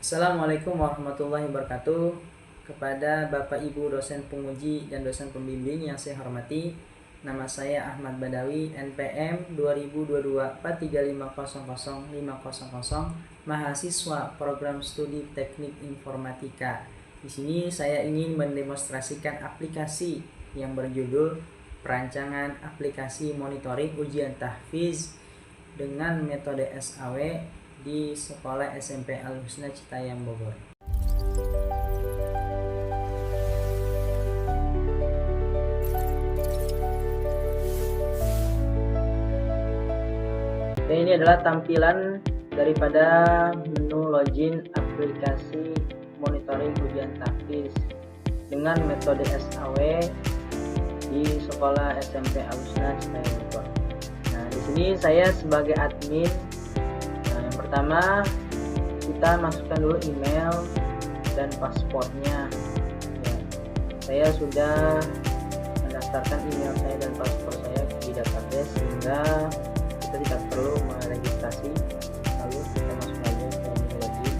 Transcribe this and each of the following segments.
Assalamualaikum warahmatullahi wabarakatuh. Kepada Bapak Ibu dosen penguji dan dosen pembimbing yang saya hormati, nama saya Ahmad Badawi, NPM 202243500500, mahasiswa program studi Teknik Informatika. Di sini saya ingin mendemonstrasikan aplikasi yang berjudul Perancangan Aplikasi Monitoring Ujian Tahfiz dengan metode SAW di Sekolah SMP Al-Husna Citayam Bogor. Dan ini adalah tampilan daripada menu login aplikasi monitoring ujian tahfiz dengan metode SAW di Sekolah SMP Al-Husna Citayam Bogor. Nah, di sini saya sebagai admin. Yang pertama, kita masukkan dulu email dan paspornya. Ya, saya sudah mendaftarkan email saya dan paspor saya di database sehingga kita tidak perlu meregistrasi. Lalu kita masuk aja ke menu login.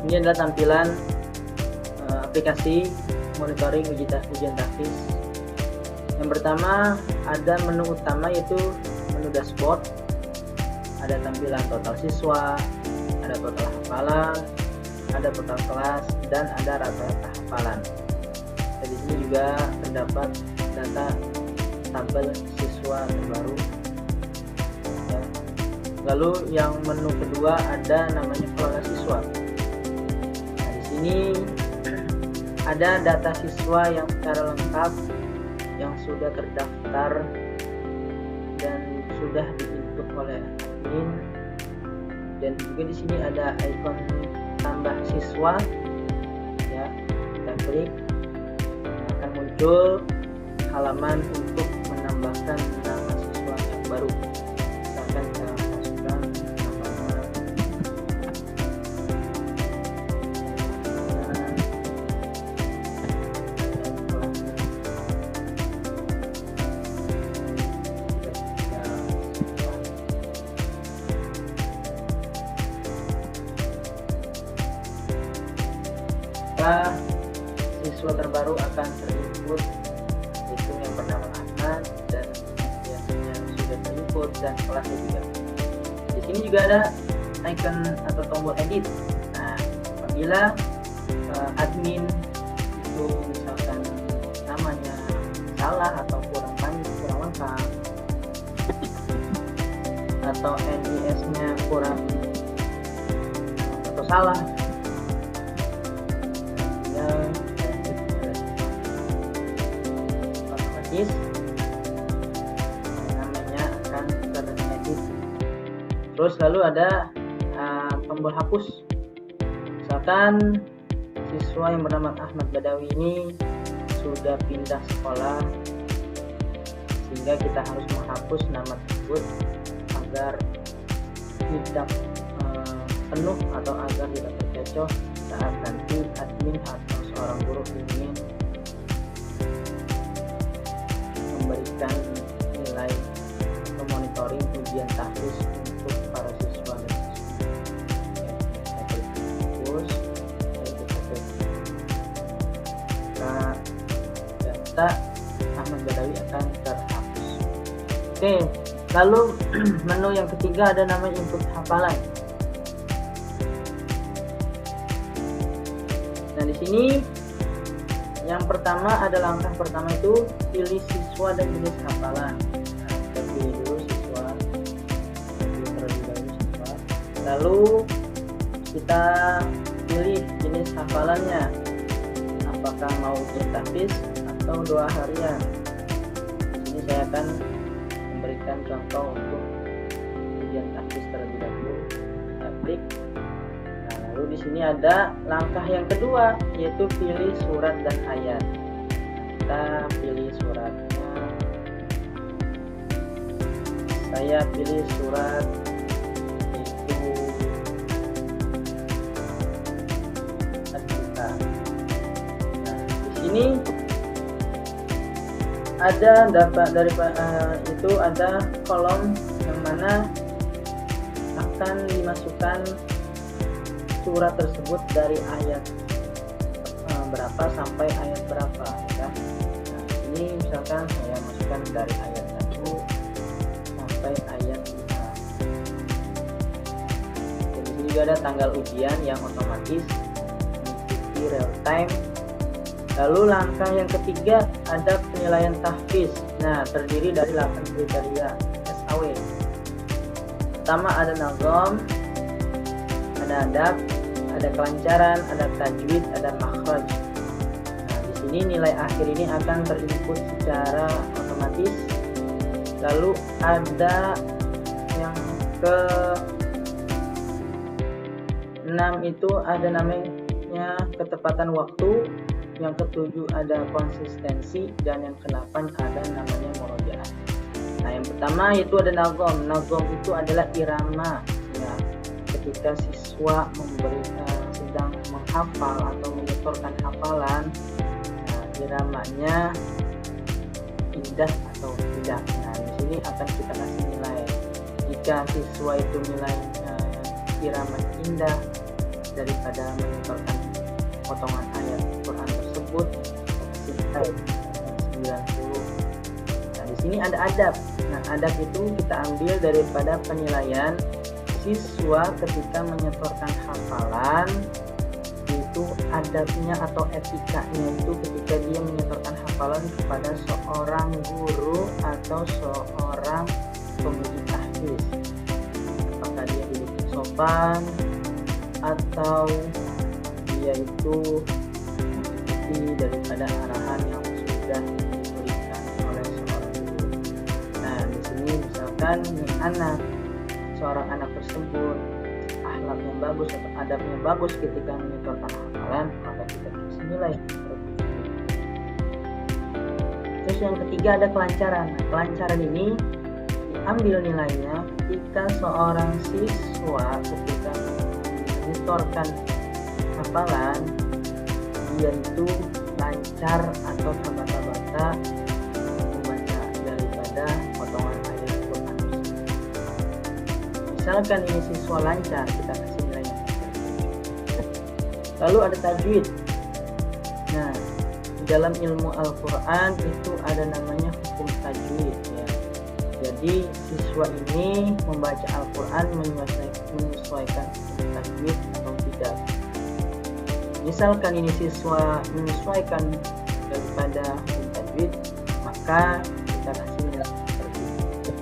Ini adalah tampilan aplikasi monitoring ujian tahfiz. Yang pertama, ada menu utama yaitu menu dashboard, ada tampilan total siswa, ada total hafalan, ada total kelas, dan ada rata-rata hafalan. Dan di sini juga terdapat data tabel siswa terbaru. Ya. Lalu yang menu kedua ada namanya keluarga siswa. Nah, di sini ada data siswa yang secara lengkap yang sudah terdaftar dan sudah diinput oleh admin, dan juga di sini ada ikon tambah siswa. Ya, kita klik, akan muncul halaman untuk menambahkan nama siswa yang baru. Kita akan masukkan nama siswa terbaru akan terinput, itu yang bernama Ahmad dan biasanya sudah terinput, dan kelasnya juga. Di sini juga ada icon atau tombol edit. Nah, apabila admin itu misalkan namanya salah atau kurang lengkap, atau NIS-nya kurang atau salah, otomatis namanya akan teredit. Terus lalu ada tombol hapus. Misalkan siswa yang bernama Ahmad Badawi ini sudah pindah sekolah, sehingga kita harus menghapus nama tersebut agar tidak penuh atau agar tidak terkecoh saat nanti admin atau seorang guru ingin memberikan nilai atau monitoring ujian tahfiz untuk para siswa dan siswi. Data Ahmad Badawi akan terhapus. Oke, lalu menu yang ketiga ada namanya input hafalan. Nah, di sini yang pertama ada langkah pertama itu pilih siswa dan jenis hafalan. Nah, kita pilih dulu siswa, lalu kita pilih jenis hafalannya, apakah mau ujian tahfiz atau doa harian. Di sini saya akan memberikan contoh untuk ujian tahfiz terlebih dahulu. Kita klik. Lalu di sini ada langkah yang kedua yaitu pilih surat dan ayat. Kita pilih suratnya. Saya pilih surat yaitu Al-Kita. Nah, di sini ada dapat dari itu ada kolom yang mana akan akan dimasukkan surat tersebut dari ayat berapa sampai ayat berapa ya. Nah, ini misalkan saya masukkan dari ayat 1 sampai ayat 5. Jadi ini juga ada tanggal ujian yang otomatis mengikuti real time. Lalu langkah yang ketiga ada penilaian tahfiz. Nah, terdiri dari 8 kriteria SAW. Pertama ada nazam, ada adab, ada kelancaran, ada tajwid, ada makhraj. Nah, di sini nilai akhir ini akan terinput secara otomatis. Lalu ada yang ke-6 itu ada namanya ketepatan waktu, yang ke-7 ada konsistensi, dan yang ke-8 ada namanya murojaah. Nah, yang pertama itu ada nazam. Nazam itu adalah irama ya. Ketika siswa sedang menghafal atau menyetorkan hafalan, nah, iramanya indah atau tidak. Nah, di sini akan kita kasih nilai. Jika siswa itu nilai iramanya indah daripada menyetorkan potongan ayat Quran tersebut, kasih nilai 90. Nah, di sini ada adab. Nah, adab itu kita ambil daripada penilaian siswa ketika menyetorkan hafalan, itu adabnya atau etikanya itu ketika dia menyetorkan hafalan kepada seorang guru atau seorang pemberi tahfiz. Apakah dia duduk sopan atau dia itu mengikuti daripada arahan yang sudah diberikan oleh seorang guru. Nah, di sini misalkan seorang anak tersebut akhlaknya bagus atau adabnya bagus ketika menyetorkan hafalan, maka kita kasih nilai. Terus yang ketiga ada kelancaran. Nah, kelancaran ini diambil nilainya ketika seorang siswa ketika menyetorkan hafalan dia itu lancar atau terbata-bata membaca daripada potongan ayat Quran. Misalkan ini siswa lancar, kita kasih nilainya. Lalu ada tajwid. Nah, di dalam ilmu Al-Quran itu ada namanya hukum tajwid ya. Jadi siswa ini membaca Al-Quran menyesuaikan hukum tajwid atau tidak. Misalkan ini siswa menyesuaikan daripada hukum tajwid, maka kita kasih nilai seperti itu.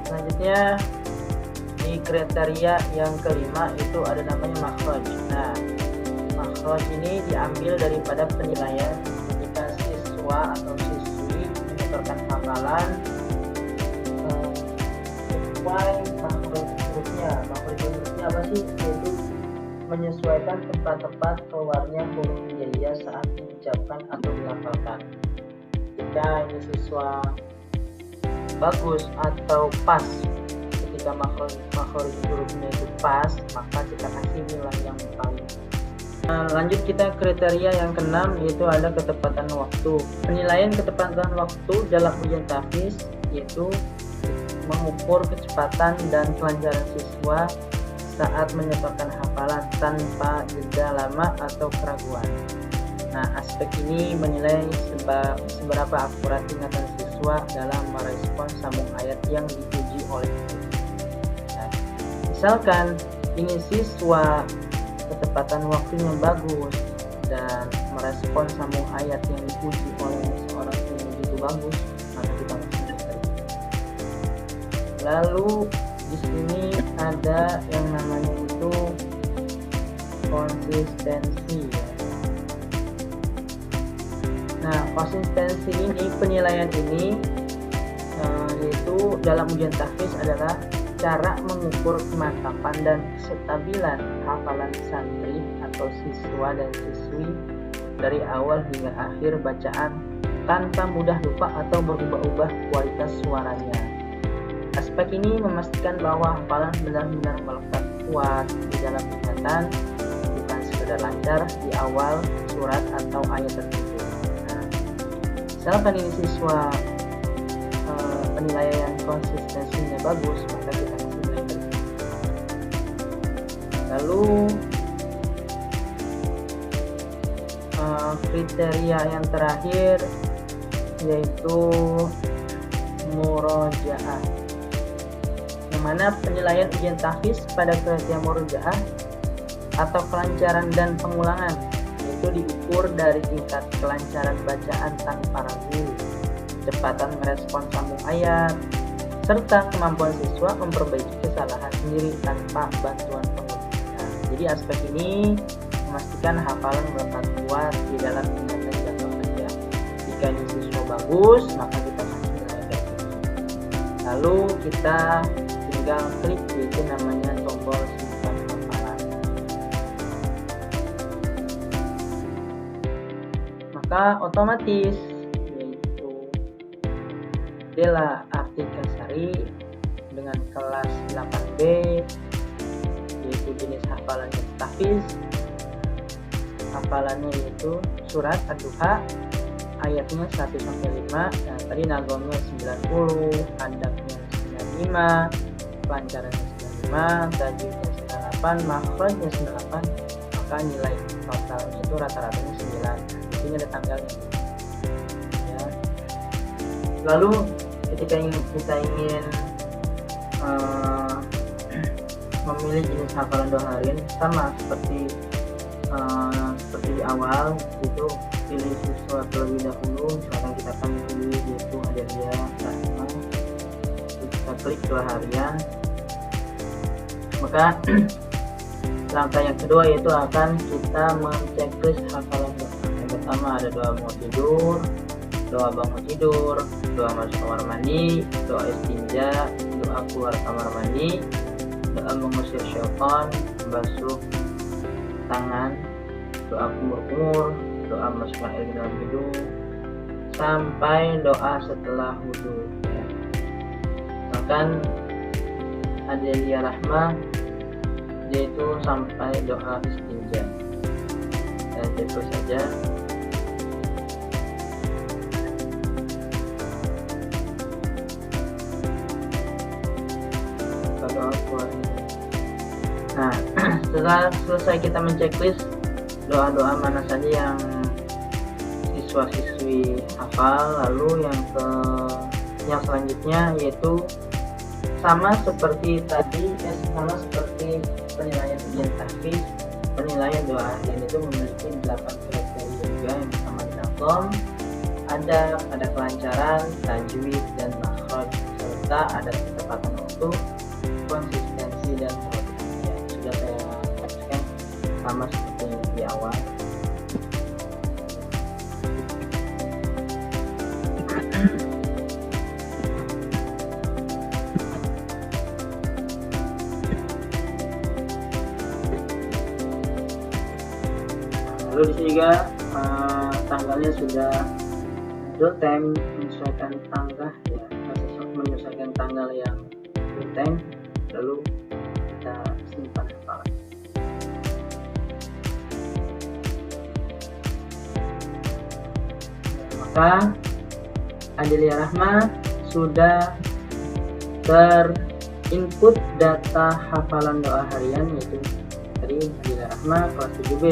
Selanjutnya di kriteria yang kelima itu ada namanya makhraj. Nah, makhraj ini diambil daripada penilaian ketika siswa atau siswi menyetorkan hafalan sesuai makhraj hurufnya. Makhraj hurufnya apa sih? Yaitu menyesuaikan tempat-tempat keluarnya huruf hijaiyah saat mengucapkan atau melafalkan. Jika ini siswa bagus atau pas ketika makhraj hurufnya itu pas, maka kita kasih nilai yang paling. Lanjut kita kriteria yang keenam, yaitu ada ketepatan waktu. Penilaian ketepatan waktu dalam ujian tahfiz yaitu mengukur kecepatan dan kelancaran siswa saat menyetorkan hafalan tanpa jeda lama atau keraguan. Nah, aspek ini menilai seberapa akurat ingatan siswa dalam merespons sambung ayat yang diuji oleh siswa. Nah, misalkan ini siswa ketepatan waktunya bagus dan merespons sambung ayat yang diuji oleh seorang penguji itu bagus, maka kita masuk dari. Lalu di sini ada yang namanya itu konsistensi ya. Nah, konsistensi ini, penilaian ini yaitu dalam ujian tahfiz adalah cara mengukur kemantapan dan kestabilan hafalan santri atau siswa dan siswi dari awal hingga akhir bacaan tanpa mudah lupa atau berubah-ubah kualitas suaranya. Aspek ini memastikan bahwa hafalan benar-benar melekat kuat di dalam ingatan, bukan sekedar lancar di awal surat atau ayat tertentu. Nah, misalkan ini siswa penilaian konsistensinya bagus, maka kita Lalu kriteria yang terakhir yaitu murojaah, yang mana penilaian ujian tahfiz pada kriteria murojaah atau kelancaran dan pengulangan itu diukur dari tingkat kelancaran bacaan tanpa ragu, kecepatan merespons sambung ayat, serta kemampuan siswa memperbaiki kesalahan sendiri tanpa bantuan pengujian. Jadi aspek ini memastikan hafalan melekat kuat di dalam ingatan jangka panjang. Jika ini siswa bagus, maka kita kasih nilai bagus. Lalu kita tinggal klik yaitu namanya tombol simpan hafalan. Maka otomatis yaitu Dela Artika Sari dengan kelas 8B yaitu jenis hafalan tahfiz. Hafalannya yaitu surat Ad-Duha ayatnya 1-5, nah tadi nagomnya 90, adabnya 95, kelancarannya 95, tajwidnya 98, makhrajnya 98, maka nilai totalnya itu rata-ratanya 9. Di sini ada tanggalnya ya. Lalu ketika kita ingin memilih jenis hafalan doa harian, sama seperti di awal itu pilih siswa terlebih dahulu. Misalkan kita akan pilih yaitu Adelia Rahma, kita klik doa harian, maka langkah yang kedua yaitu akan kita menceklis hafalan doa. Yang pertama ada doa mau tidur, doa bangun tidur, doa masuk kamar mandi, doa istinja, doa keluar kamar mandi, doa mengusir syaitan, basuh tangan, doa kumur-kumur, doa masukkan air dalam hidung, sampai doa setelah wudhu ya. Bahkan Adelia Rahma dia itu sampai doa istinja. Dan itu saja. Nah, setelah selesai kita menceklis doa-doa mana saja yang siswa-siswi hafal, lalu yang selanjutnya yaitu sama seperti tadi, sama seperti penilaian ujian tahfiz, penilaian doa harian itu memiliki 8 kriteria juga. Yang pertama dinaqom, ada kelancaran, tajwid dan makhraj, serta ada ketepatan waktu, konsistensi dan produktivitas. Sudah saya jelaskan sama seperti di awal. Lalu di sini juga tanggalnya sudah real time, menyesuaikan tanggal ya, menyesuaikan tanggal yang real time. Lalu kita simpan hafalan. Maka Adelia Rahma sudah terinput data hafalan doa harian, yaitu tadi Adelia Rahma kelas 7B,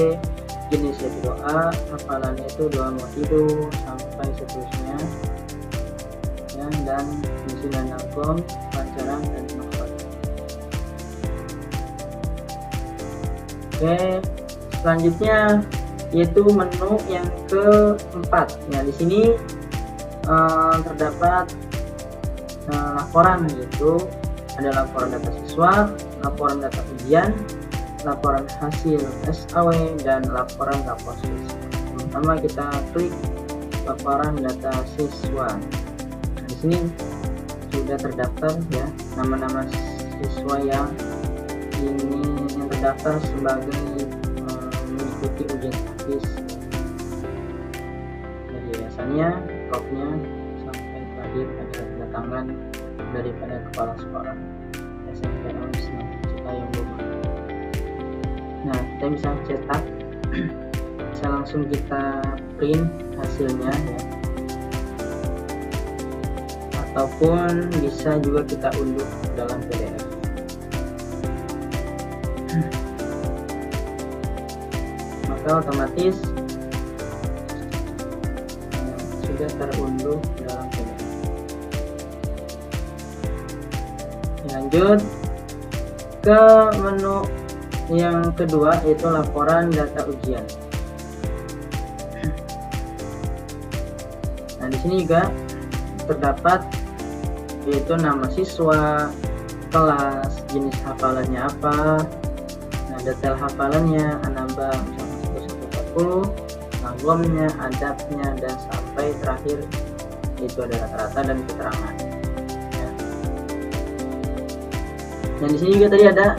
jenis doa, hafalannya itu doa mau tidur sampai seterusnya ya, dan misi dan naqom, kelancaran dan makhraj. Oke, selanjutnya yaitu menu yang keempat. Nah, di sini terdapat laporan, yaitu ada laporan data siswa, laporan data ujian, laporan hasil SAW, dan laporan rapor siswa. Pertama kita klik laporan data siswa. Nah, di sini sudah terdaftar ya nama-nama siswa yang terdaftar sebagai mengikuti ujian tahfiz. Jadi biasanya propnya sampai terakhir ada tanda tangan daripada kepala sekolah SMPN Citayam Bogor. Nah, kita bisa cetak, bisa langsung kita print hasilnya ya, ataupun bisa juga kita unduh dalam PDF. maka otomatis sudah terunduh dalam PDF. Lanjut ke menu yang kedua, yaitu laporan data ujian. Nah, di sini juga terdapat yaitu nama siswa, kelas, jenis hafalannya apa, nah detail hafalannya, anaba misalnya 1-40, nagomnya, adabnya, dan sampai terakhir itu ada rata-rata dan keterangan. Ya. Dan di sini juga tadi ada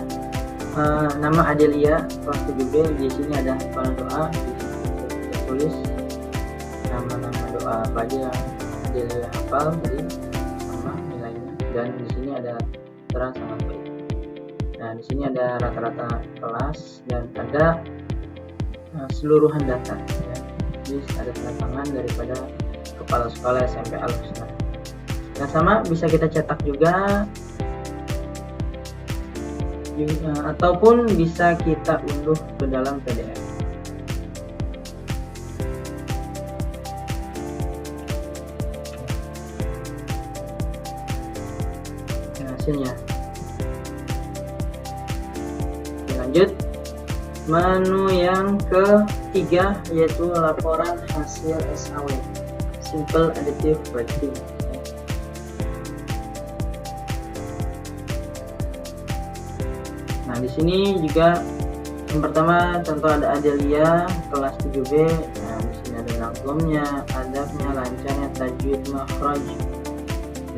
nama Adelia kelas 7B. Di sini ada hafalan doa, di sini kita tulis nama-nama doa apa aja yang Adelia hafal tadi sama nilainya, dan di sini ada terang sangat baik. Nah, di sini ada rata-rata kelas dan ada seluruhan data ya. Jadi ada tanda tangan daripada kepala sekolah SMP Al-Husna. Nah, sama bisa kita cetak juga ataupun bisa kita unduh ke dalam PDF. Nah, hasilnya. Lanjut menu yang ketiga, yaitu laporan hasil SAW, Simple Additive Writing. Nah, di sini juga yang pertama contoh ada Adelia kelas 7B. Nah, di sini ada nagomnya, adabnya, lancarnya, tajwid, makhraj,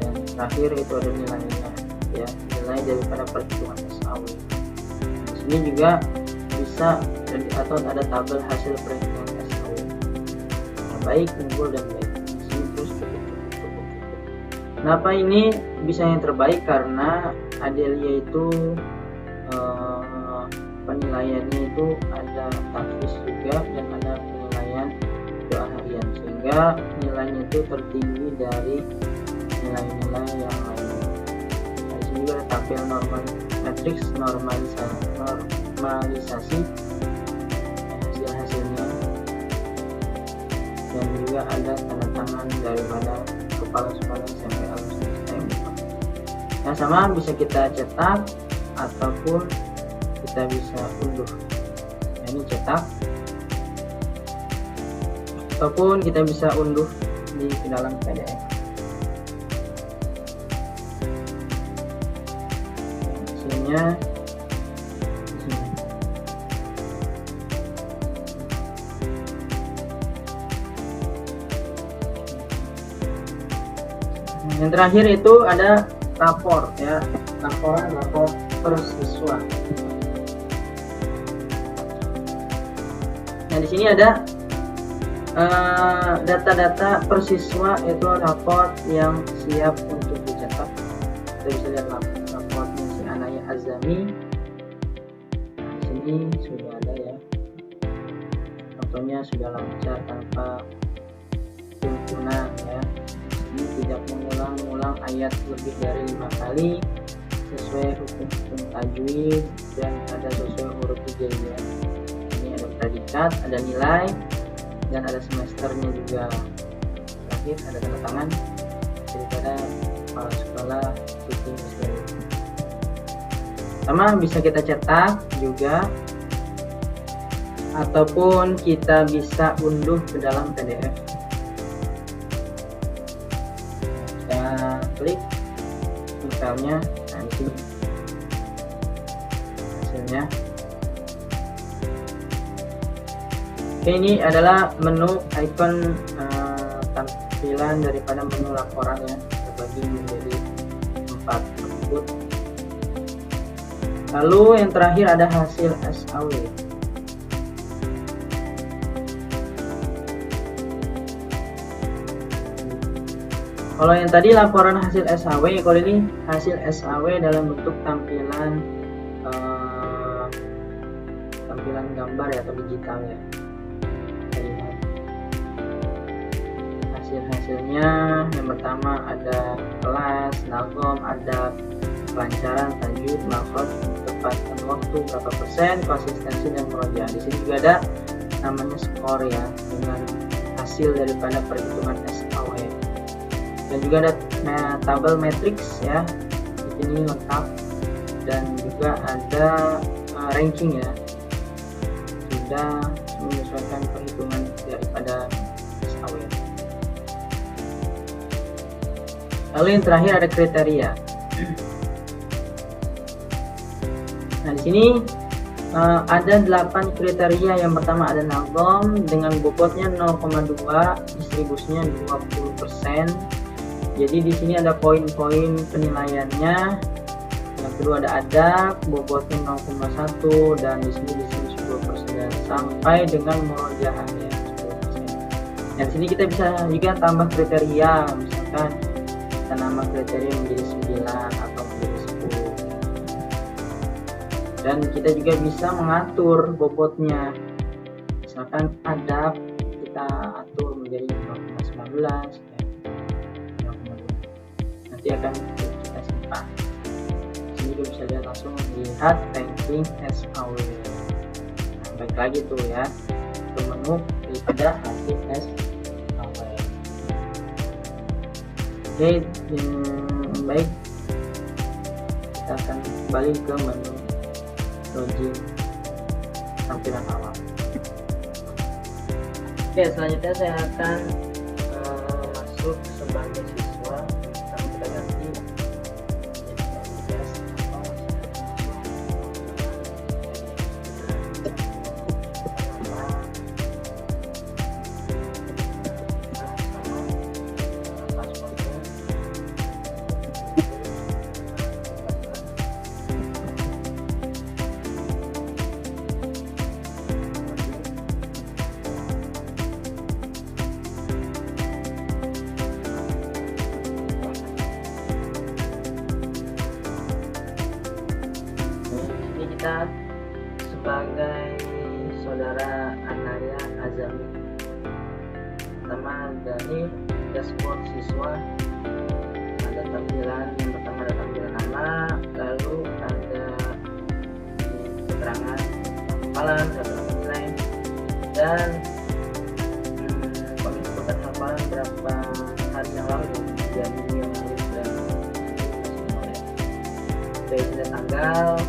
dan terakhir itu ada nilainya ya, nilai daripada perhitungan SAW. Di sini juga bisa atau ada tabel hasil perhitungan SAW, baik, unggul, dan baik. Di sini terus cukup. Kenapa ini bisa yang terbaik? Karena Adelia itu penilaiannya itu ada tahfiz juga dan ada penilaian doa harian, sehingga nilainya itu tertinggi dari nilai-nilai yang lainnya. Nah, di sini juga ada tabel matriks normalisasi hasil-hasilnya, dan juga ada tanda tangan daripada kepala sekolah SMP Al-Husna. Nah, sama bisa kita cetak ataupun kita bisa unduh. Nah, ini cetak ataupun kita bisa unduh di dalam PDF. Hasilnya di sini. Yang terakhir itu ada rapor ya, rapor per siswa. Nah, di sini ada data-data per siswa, itu raport yang siap untuk dicetak. Kita bisa lihat raportnya si Anaya Azami. Nah, di sini sudah ada ya, contohnya sudah lancar tanpa tuntunan ya. Ini tidak mengulang-ulang ayat lebih dari 5 kali sesuai hukum tajwid, dan ada sesuai huruf hijaiyah. Ini ada predikat, ada nilai, dan ada semesternya juga. Terakhir ada tanda tangan daripada kepala sekolah Siti Muslimin. Sama bisa kita cetak juga ataupun kita bisa unduh ke dalam PDF. Kita klik misalnya, nah di sini hasilnya. Oke, ini adalah menu icon tampilan daripada menu laporan ya, terbagi menjadi 4 tersebut. Lalu yang terakhir ada hasil SAW. Kalau yang tadi laporan hasil SAW, kalau ini hasil SAW dalam bentuk tampilan gambar ya, atau digital ya. Hasil-hasilnya yang pertama ada kelas, nagom, ada kelancaran, tajwid, makhraj, tepatan waktu berapa persen, konsistensi, dan murojaah. Di sini juga ada namanya skor ya, dengan hasil daripada perhitungan SAW. Dan juga ada tabel matrix ya, di sini lengkap, dan juga ada ranking ya, sudah menyesuaikan perhitungan daripada SAW. Lalu yang terakhir ada kriteria. Nah, di sini ada 8 kriteria. Yang pertama ada nagom dengan bobotnya 0,2, distribusinya 20%. Jadi di sini ada poin-poin penilaiannya. Yang kedua ada adab, bobotnya 0,1, dan di sini 10% sampai dengan murojaahnya 10%. Nah, di sini kita bisa juga tambah kriteria, misalkan kita nambah kriteria menjadi 9 atau menjadi 10. Dan kita juga bisa mengatur bobotnya, misalkan adab kita atur menjadi 0,19 ya, 0,2. Nanti akan kita simpan. Sini juga bisa lihat, langsung lihat ranking SAW. Nah, baik lagi tuh ya, ke menu daripada hasil SAW. Oke, baik, kita akan kembali ke menu login tampilan awal. Oke, selanjutnya saya akan masuk sebagai siswa. Kita ganti kita sebagai saudara Anaya Azami. Pertama dari dashboard siswa, ada tampilan yang pertama ada tampilan nama, lalu ada keterangan hafalan, keterangan nilai, dan penginputan hafalan berapa hari yang lalu, 3 minggu yang lalu, dan dari tanggal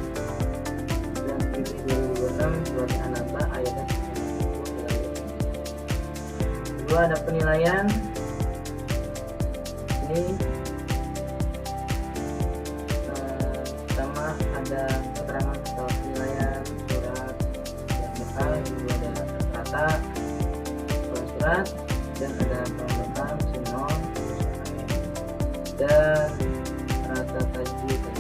2026 surat An-Naba ayat 1. Kedua ada penilaian. Ini pertama ada keterangan atau penilaian surat yang bekal, kedua ada kata surat, dan ada pembekaan sinon dan rata tajwid dan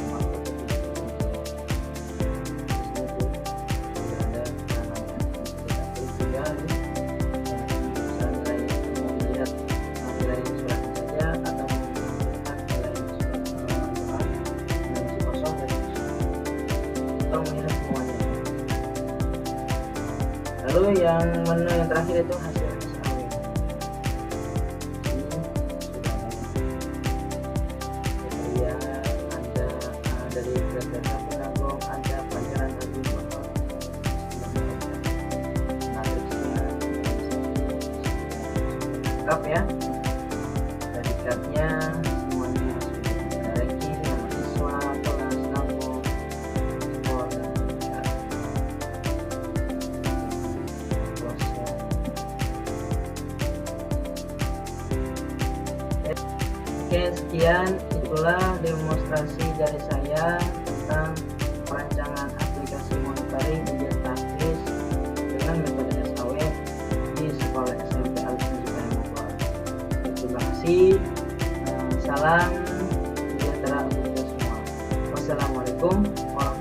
lalu yang menu yang terakhir itu hasil SAW. Ya, ada dari data penanggung, ada pelajaran dari motor, matriksnya lengkap ya, sertifikatnya semuanya sudah ranking, nama siswa, kelas, nanggung, skor, dan Oke, sekian itulah demonstrasi dari saya tentang perancangan aplikasi monitoring ujian taktis dengan metode SAW di sekolah SMP Alif Najib Bogor. Terima kasih. Salam sejahtera untuk kita semua. Wassalamualaikum warahmatullahi wabarakatuh.